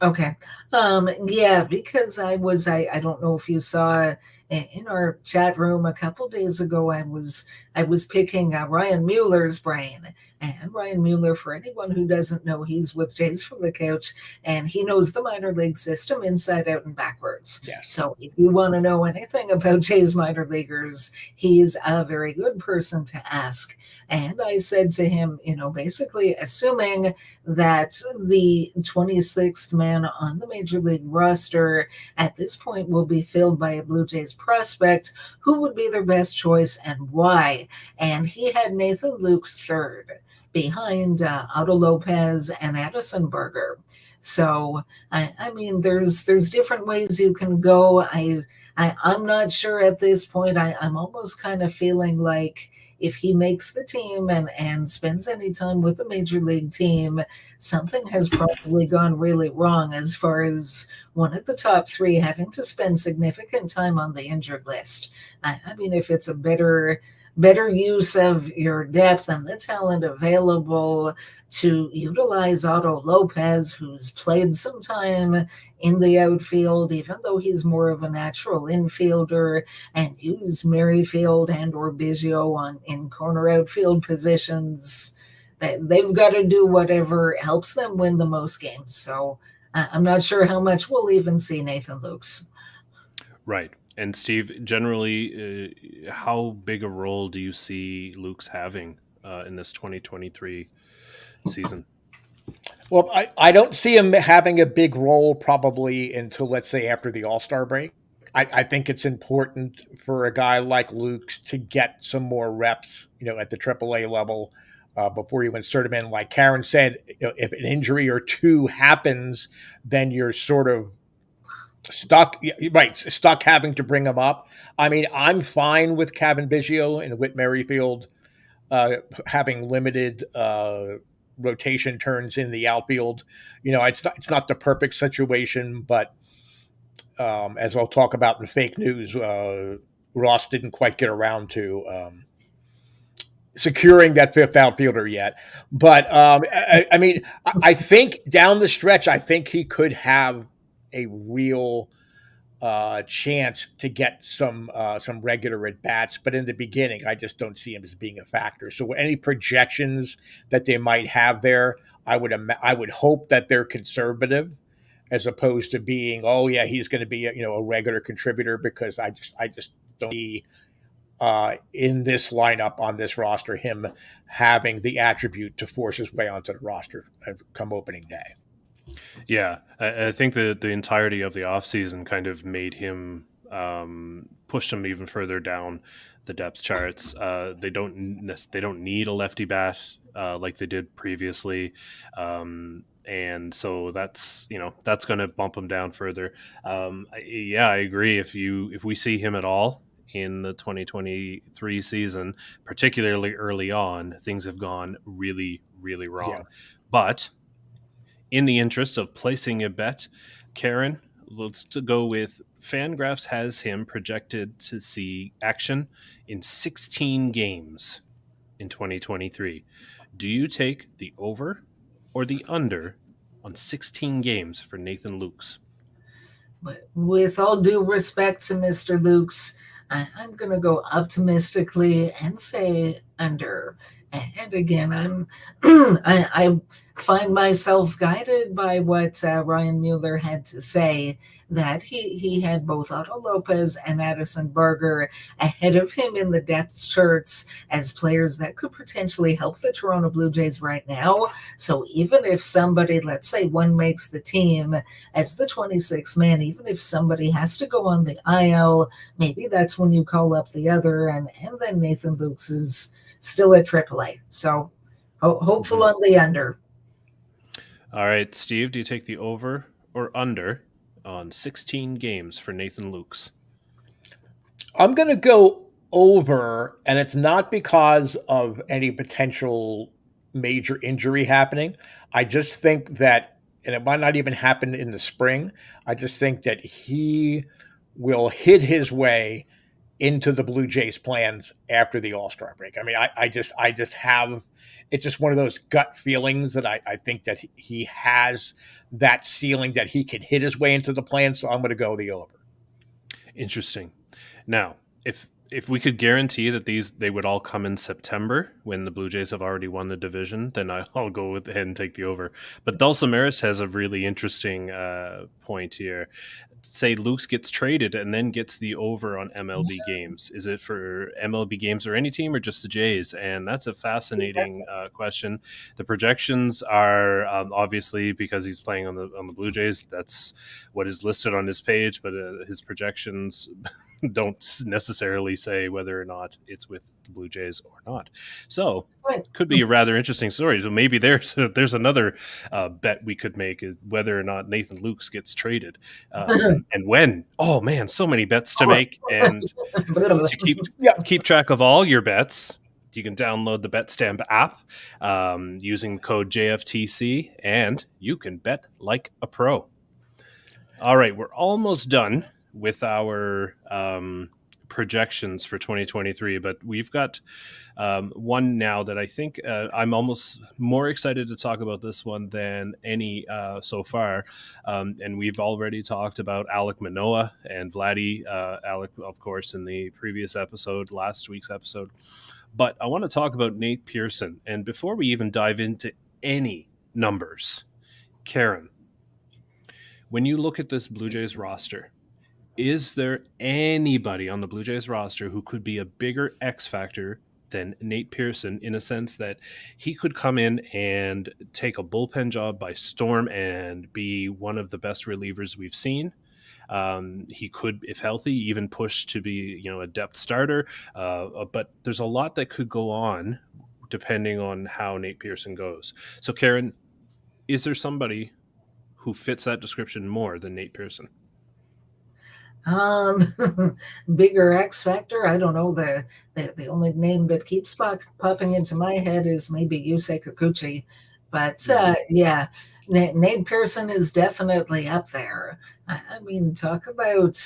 Okay. Yeah, because I don't know if you saw in our chat room a couple days ago, I was picking Ryan Mueller's brain. And Ryan Mueller, for anyone who doesn't know, he's with Jays from the Couch, and he knows the minor league system inside out and backwards. Yes. So if you want to know anything about Jays minor leaguers, he's a very good person to ask. And I said to him, basically assuming that the 26th man on the major league roster at this point will be filled by a Blue Jays prospect, who would be their best choice and why? And he had Nathan Lukes third, behind Otto Lopez and Addison Berger. So, I mean, there's different ways you can go. I'm not sure at this point. I'm almost kind of feeling like if he makes the team and spends any time with the major league team, something has probably gone really wrong as far as one of the top three having to spend significant time on the injured list. I mean, if it's a better use of your depth and the talent available to utilize Otto Lopez, who's played some time in the outfield, even though he's more of a natural infielder, and use Merrifield and or Biggio in corner outfield positions. They've got to do whatever helps them win the most games. So I'm not sure how much we'll even see Nathan Lukes. Right. And Steve, generally, how big a role do you see Lukes having in this 2023 season? Well, I don't see him having a big role probably until, let's say, after the All-Star break. I think it's important for a guy like Lukes to get some more reps, at the AAA level before you insert him in. Like Karen said, if an injury or two happens, then you're sort of stuck having to bring him up. I mean, I'm fine with Kevin Biggio and Whit Merrifield having limited rotation turns in the outfield. It's not the perfect situation, but as I'll talk about in fake news, Ross didn't quite get around to securing that fifth outfielder yet. But I mean, I think down the stretch, I think he could have a real chance to get some regular at bats, but in the beginning, I just don't see him as being a factor. So any projections that they might have there, I would hope that they're conservative, as opposed to being, oh yeah, he's going to be a regular contributor, because I just don't see in this lineup on this roster him having the attribute to force his way onto the roster come opening day. Yeah, I think that the entirety of the offseason kind of made him pushed him even further down the depth charts. They don't need a lefty bat like they did previously, and so that's going to bump him down further. Yeah, I agree. If we see him at all in the 2023 season, particularly early on, things have gone really, really wrong. Yeah. But in the interest of placing a bet, Karen, let's go with Fangraphs has him projected to see action in 16 games in 2023. Do you take the over or the under on 16 games for Nathan Lukes? With all due respect to Mr. Lukes, I'm going to go optimistically and say under. And again, I find myself guided by what Ryan Mueller had to say, that he had both Otto Lopez and Addison Berger ahead of him in the depth charts as players that could potentially help the Toronto Blue Jays right now. So even if somebody, let's say one makes the team as the 26th man, even if somebody has to go on the IL, maybe that's when you call up the other, and then Nathan Lukes is still at AAA. So hopeful on the under. All right, Steve, do you take the over or under on 16 games for Nathan Lukes? I'm going to go over, and it's not because of any potential major injury happening. I just think that, and it might not even happen in the spring, I just think that he will hit his way into the Blue Jays plans after the All-Star break. I mean, I just have, it's just one of those gut feelings that I think that he has that ceiling that he can hit his way into the plan. So I'm going to go the over. Interesting. Now, if we could guarantee that they would all come in September when the Blue Jays have already won the division, then I'll go ahead and take the over. But Dulcimeris has a really interesting point here. Say Lukes gets traded and then gets the over on MLB games. Is it for MLB games or any team, or just the Jays? And that's a fascinating question. The projections are obviously, because he's playing on the Blue Jays, that's what is listed on his page, but his projections don't necessarily say whether or not it's with the Blue Jays or not. So could be a rather interesting story. So maybe there's another bet we could make, is whether or not Nathan Lukes gets traded, and when. Oh man, so many bets to make, and to keep track of all your bets, you can download the BetStamp app using code JFtC, and you can bet like a pro. All right, we're almost done with our projections for 2023, but we've got one now that I think I'm almost more excited to talk about this one than any so far. And we've already talked about Alek Manoah and Vladdy, Alek, of course, in the previous episode, last week's episode. But I want to talk about Nate Pearson. And before we even dive into any numbers, Karen, when you look at this Blue Jays roster, is there anybody on the Blue Jays roster who could be a bigger X factor than Nate Pearson, in a sense that he could come in and take a bullpen job by storm and be one of the best relievers we've seen? He could, if healthy, even push to be, a depth starter. But there's a lot that could go on depending on how Nate Pearson goes. So, Karen, is there somebody who fits that description more than Nate Pearson? Bigger X factor. I don't know. The only name that keeps popping into my head is maybe Yusei Kikuchi, but yeah, Nate Pearson is definitely up there. I mean, talk about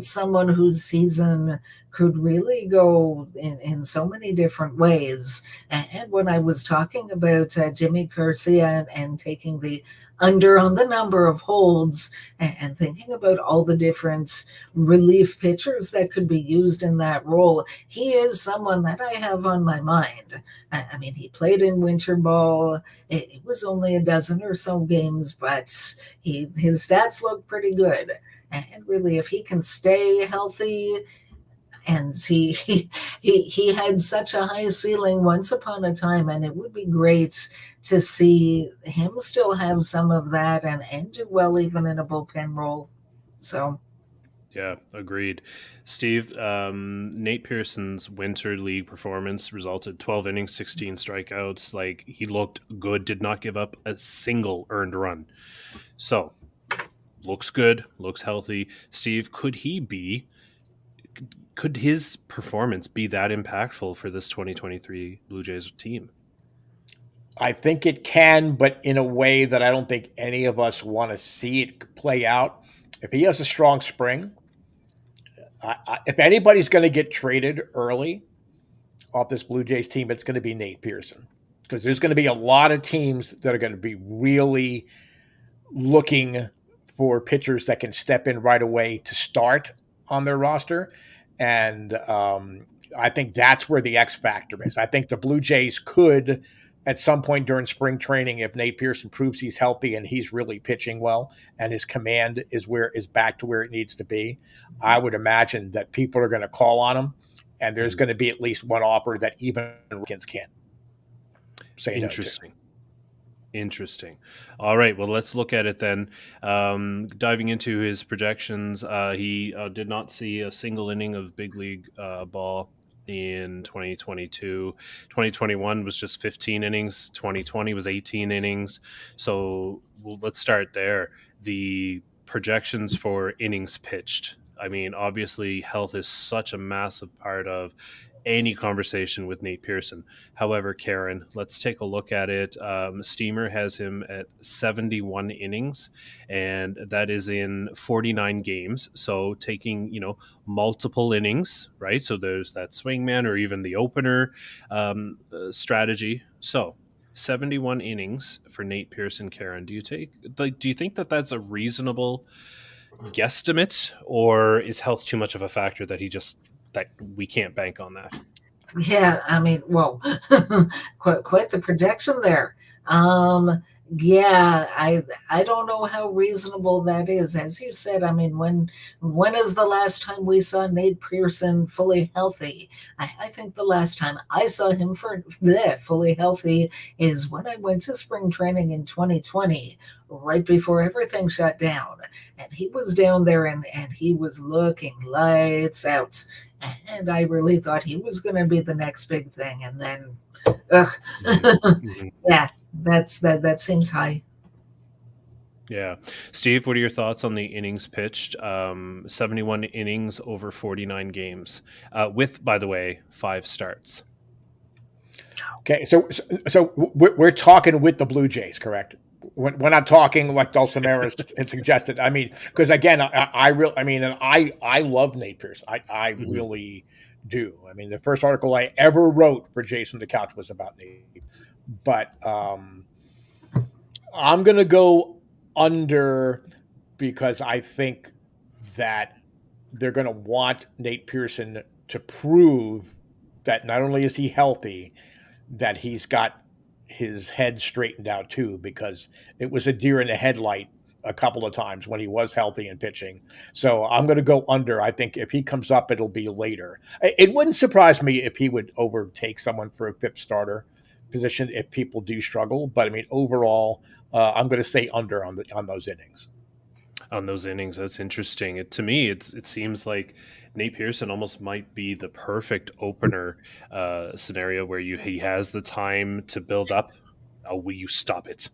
someone whose season could really go in so many different ways. And when I was talking about Yimi Garcia and taking the under on the number of holds and thinking about all the different relief pitchers that could be used in that role, he is someone that I have on my mind. I mean, he played in winter ball. It was only a dozen or so games, but his stats look pretty good. And really, if he can stay healthy, and he had such a high ceiling once upon a time, and it would be great to see him still have some of that and do well even in a bullpen role. So yeah, agreed. Steve, Nate Pearson's winter league performance resulted 12 innings, 16 strikeouts. Like, he looked good, did not give up a single earned run. So looks good, looks healthy. Steve, could his performance be that impactful for this 2023 Blue Jays team? I think it can, but in a way that I don't think any of us want to see it play out. If he has a strong spring, if anybody's going to get traded early off this Blue Jays team, it's going to be Nate Pearson, because there's going to be a lot of teams that are going to be really looking for pitchers that can step in right away to start on their roster. And I think that's where the X factor is. I think the Blue Jays could, at some point during spring training, if Nate Pearson proves he's healthy and he's really pitching well and his command is back to where it needs to be, I would imagine that people are going to call on him, and there's going to be at least one offer that even Rickens can't say no to. Interesting. All right. Well, let's look at it then. Diving into his projections, he did not see a single inning of big league ball in 2022. 2021 was just 15 innings. 2020 was 18 innings. So let's start there. The projections for innings pitched. I mean, obviously, health is such a massive part of any conversation with Nate Pearson. However, Karen, let's take a look at it. Steamer has him at 71 innings, and that is in 49 games. So taking, multiple innings, right? So there's that swingman or even the opener strategy. So 71 innings for Nate Pearson, Karen. Do you think that that's a reasonable guesstimate, or is health too much of a factor that that we can't bank on that? Yeah, I mean, whoa, quite the projection there. Yeah, I don't know how reasonable that is. As you said, I mean, when is the last time we saw Nate Pearson fully healthy? I think the last time I saw him fully healthy is when I went to spring training in 2020, right before everything shut down. And he was down there and he was looking lights out. And I really thought he was going to be the next big thing. And then, Mm-hmm. yeah, that seems high. Yeah. Steve, what are your thoughts on the innings pitched? 71 innings over 49 games, with, by the way, 5 starts. Okay, so we're talking with the Blue Jays, correct? We're not talking like Dulcinea had suggested. I mean, because again, I love Nate Pearson. I really do. I mean, the first article I ever wrote for Jason the Couch was about Nate. But I'm going to go under because I think that they're going to want Nate Pearson to prove that not only is he healthy, that he's got his head straightened out too, because it was a deer in the headlight a couple of times when he was healthy and pitching. So I'm going to go under. I think if he comes up, it'll be later. It wouldn't surprise me if he would overtake someone for a fifth starter position if people do struggle. But I mean, overall, I'm going to say under on those innings. On those innings, that's interesting. To me, it seems like Nate Pearson almost might be the perfect opener scenario where he has the time to build up. Oh, will you stop it?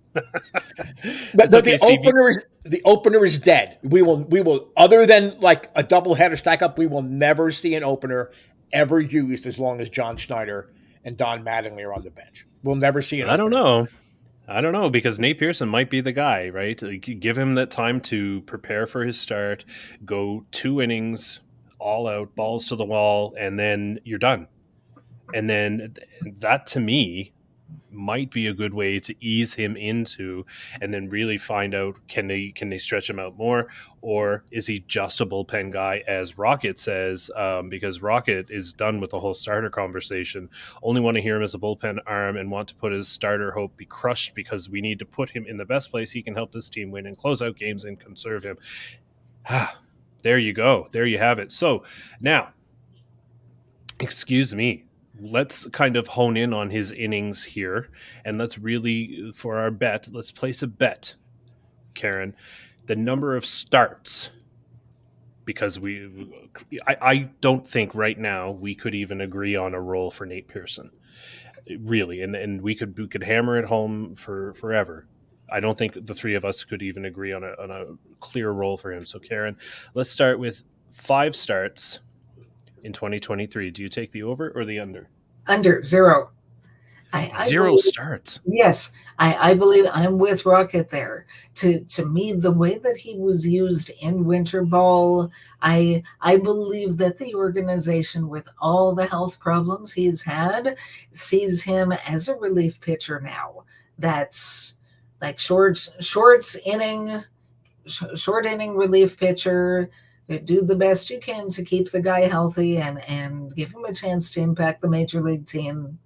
The opener is dead. We will other than like a doubleheader stack up, we will never see an opener ever used as long as John Schneider and Don Mattingly are on the bench. We'll never see an opener. I don't know, because Nate Pearson might be the guy, right? Like, give him that time to prepare for his start, go 2 innings, all out, balls to the wall, and then you're done. And then that, to me, might be a good way to ease him into, and then really find out, can they stretch him out more, or is he just a bullpen guy, as Rocket says, because Rocket is done with the whole starter conversation, only want to hear him as a bullpen arm and want to put his starter hope be crushed because we need to put him in the best place he can help this team win and close out games and conserve him. There you go. There you have it. So now, excuse me, let's kind of hone in on his innings here, and let's really, for our bet, let's place a bet, Karen, the number of starts, because I don't think right now we could even agree on a role for Nate Pearson, really, and we could hammer it home for forever. I don't think the three of us could even agree on a clear role for him. So, Karen, let's start with 5 starts in 2023. Do you take the over or the under? Under. 0. Zero starts. Yes, I believe I'm with Rocket there. To me, the way that he was used in winter ball, I believe that the organization, with all the health problems he's had, sees him as a relief pitcher now. That's like short inning relief pitcher, Do the best you can to keep the guy healthy and give him a chance to impact the major league team.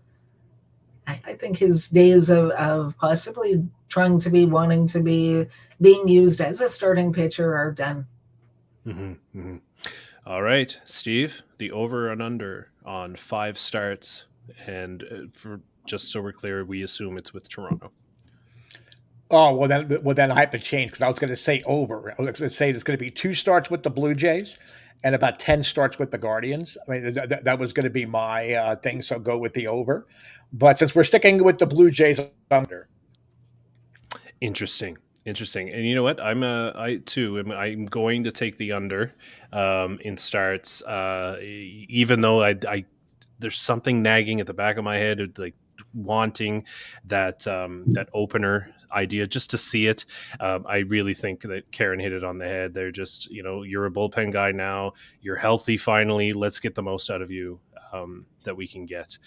I think his days of possibly trying to be wanting to be being used as a starting pitcher are done. Mm-hmm, mm-hmm. All right, Steve, the over and under on 5 starts, and for just so we're clear, we assume it's with Toronto. Oh, well then I have to change because I was going to say over. I was going to say there's going to be 2 starts with the Blue Jays and about 10 starts with the Guardians. I mean, that was going to be my thing, so go with the over. But since we're sticking with the Blue Jays, under. Interesting. And you know what? I'm going to take the under in starts, even though I there's something nagging at the back of my head, like wanting that opener idea just to see it. I really think that Karen hit it on the head. They're just, you're a bullpen guy now. You're healthy finally. Let's get the most out of you that we can get.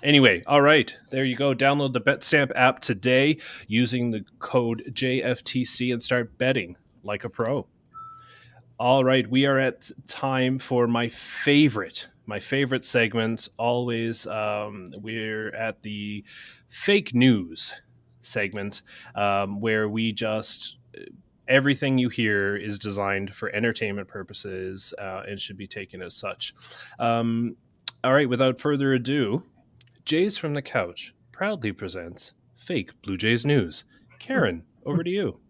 Anyway, all right, there you go. Download the BetStamp app today using the code JFTC and start betting like a pro. All right, we are at time for my favorite segment. Always, we're at the fake news segment where we just everything you hear is designed for entertainment purposes and should be taken as such. All right, without further ado, Jays from the Couch proudly presents Fake Blue Jays News. Karen, over to you.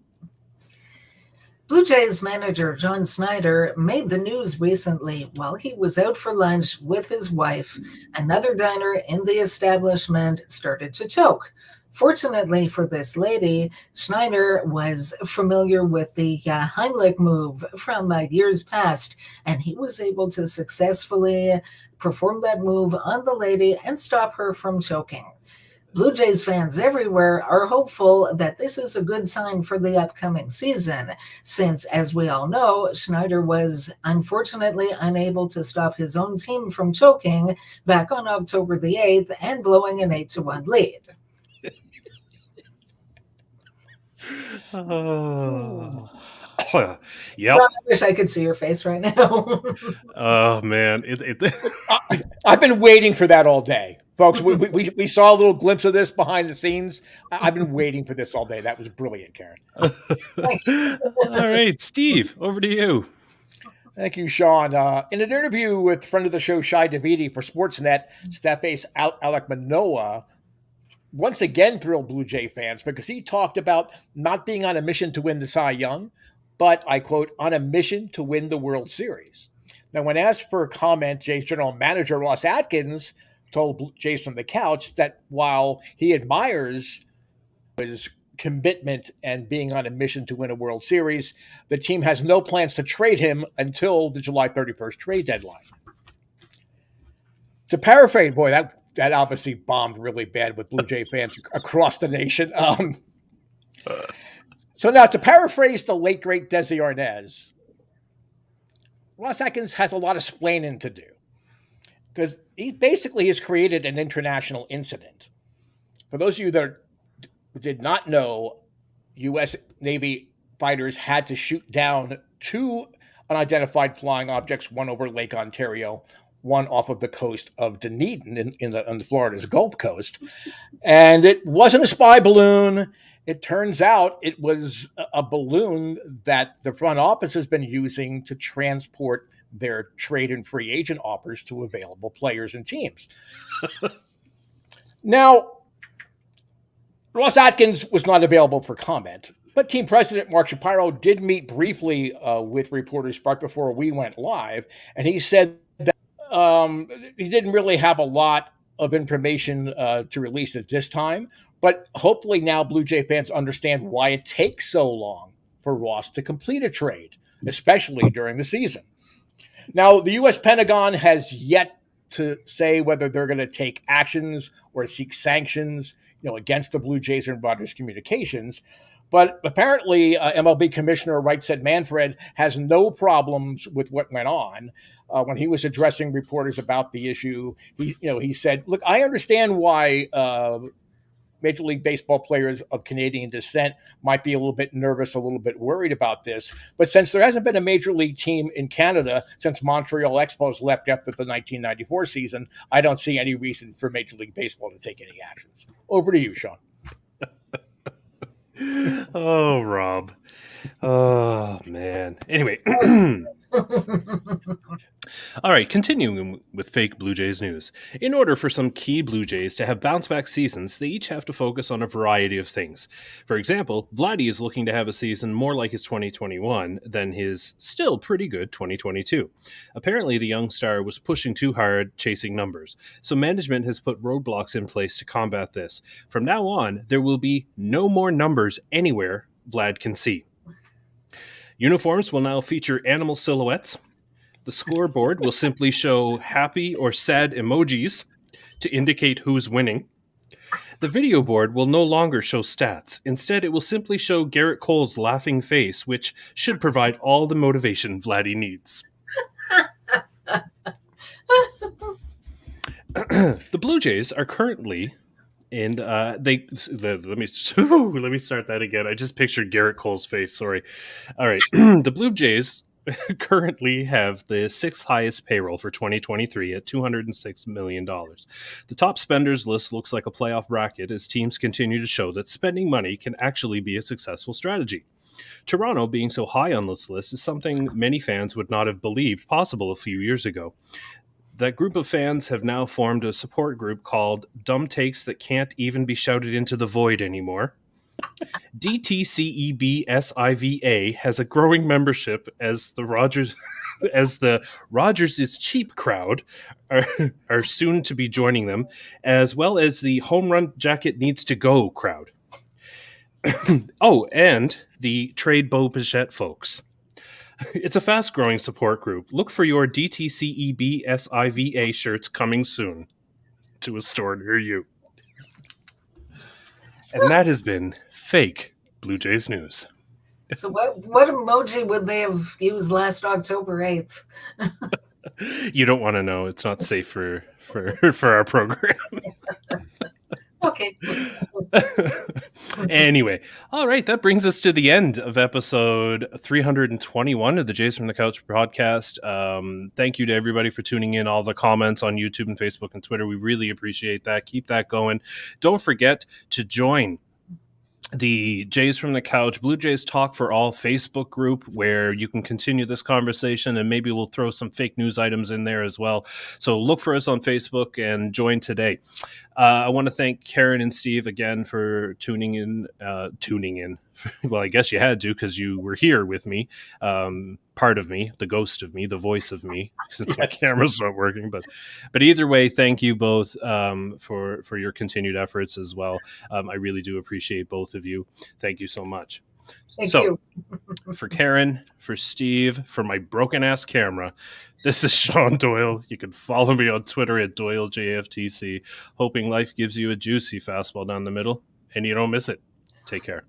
Blue Jays manager John Snyder made the news recently while he was out for lunch with his wife. Another diner in the establishment started to choke. Fortunately for this lady, Schneider was familiar with the Heimlich move from years past, and he was able to successfully perform that move on the lady and stop her from choking. Blue Jays fans everywhere are hopeful that this is a good sign for the upcoming season, since, as we all know, Schneider was unfortunately unable to stop his own team from choking back on October the 8th and blowing an 8-1 lead. Yep. I wish I could see your face right now. Oh man, I've been waiting for that all day, folks. We saw a little glimpse of this behind the scenes. I've been waiting for this all day. That was brilliant, Karen. All right, Steve, over to you. Thank you, Sean. In an interview with friend of the show, Shai Davidi for Sportsnet, staff ace Alek Manoah once again thrilled Blue Jay fans because he talked about not being on a mission to win the Cy Young, but, I quote, on a mission to win the World Series. Now, when asked for a comment, Jays general manager Ross Atkins told Jays from the Couch that while he admires his commitment and being on a mission to win a World Series, the team has no plans to trade him until the July 31st trade deadline. To paraphrase, boy, that obviously bombed really bad with Blue Jay fans across the nation. So now, to paraphrase the late, great Desi Arnaz, Ross Atkins has a lot of splaining to do because he basically has created an international incident. For those of you that did not know, U.S. Navy fighters had to shoot down 2 unidentified flying objects, one over Lake Ontario, one off of the coast of Dunedin on the Florida's Gulf Coast. And it wasn't a spy balloon. It turns out it was a balloon that the front office has been using to transport their trade and free agent offers to available players and teams. Now, Ross Atkins was not available for comment, but team president Mark Shapiro did meet briefly with reporters right before we went live, and he said that he didn't really have a lot of information to release at this time, but hopefully now Blue Jay fans understand why it takes so long for Ross to complete a trade, especially during the season. Now, the U.S. Pentagon has yet to say whether they're going to take actions or seek sanctions, against the Blue Jays and Rogers Communications. But apparently, MLB Commissioner Right Said Manfred has no problems with what went on. When he was addressing reporters about the issue, he said, "Look, I understand why Major League Baseball players of Canadian descent might be a little bit nervous, a little bit worried about this. But since there hasn't been a Major League team in Canada since Montreal Expos left after the 1994 season, I don't see any reason for Major League Baseball to take any actions. Over to you, Sean. Oh, Rob. Oh, man. Anyway. All right, continuing with fake Blue Jays news. In order for some key Blue Jays to have bounce-back seasons, they each have to focus on a variety of things. For example, Vladdy is looking to have a season more like his 2021 than his still pretty good 2022. Apparently, the young star was pushing too hard, chasing numbers. So management has put roadblocks in place to combat this. From now on, there will be no more numbers anywhere Vlad can see. Uniforms will now feature animal silhouettes. The scoreboard will simply show happy or sad emojis to indicate who's winning. The video board will no longer show stats. Instead, it will simply show Garrett Cole's laughing face, which should provide all the motivation Vladdy needs. The Blue Jays are currently... And let me start that again. I just pictured Garrett Cole's face. Sorry. All right. The Blue Jays currently have the sixth highest payroll for 2023 at $206 million. The top spenders list looks like a playoff bracket as teams continue to show that spending money can actually be a successful strategy. Toronto being so high on this list is something many fans would not have believed possible a few years ago. That group of fans have now formed a support group called Dumb Takes That Can't Even Be Shouted Into the Void Anymore. DTCEBSIVA has a growing membership as the Rogers is cheap crowd are soon to be joining them, as well as the Home Run Jacket Needs to Go crowd. Oh, and the Trade Bo Bichette folks. It's a fast-growing support group. Look for your DTCEBSIVA shirts coming soon to a store near you. And that has been fake Blue Jays news. So what emoji would they have used last October 8th? You don't want to know. It's not safe for our program. Okay. Anyway, all right, that brings us to the end of episode 321 of the Jays from the Couch podcast. Thank you to everybody for tuning in, all the comments on YouTube and Facebook and Twitter. We really appreciate that. Keep that going. Don't forget to join the Jays from the Couch Blue Jays Talk for All Facebook group, where you can continue this conversation, and maybe we'll throw some fake news items in there as well. So look for us on Facebook and join today. I want to thank Karen and Steve again for tuning in. Well, I guess you had to, because you were here with me, part of me, the ghost of me, the voice of me, since my camera's not working. But either way, thank you both for your continued efforts as well. I really do appreciate both of you. Thank you so much. Thank you. For Karen, for Steve, for my broken-ass camera, this is Sean Doyle. You can follow me on Twitter at Doyle JFtC. Hoping life gives you a juicy fastball down the middle, and you don't miss it. Take care.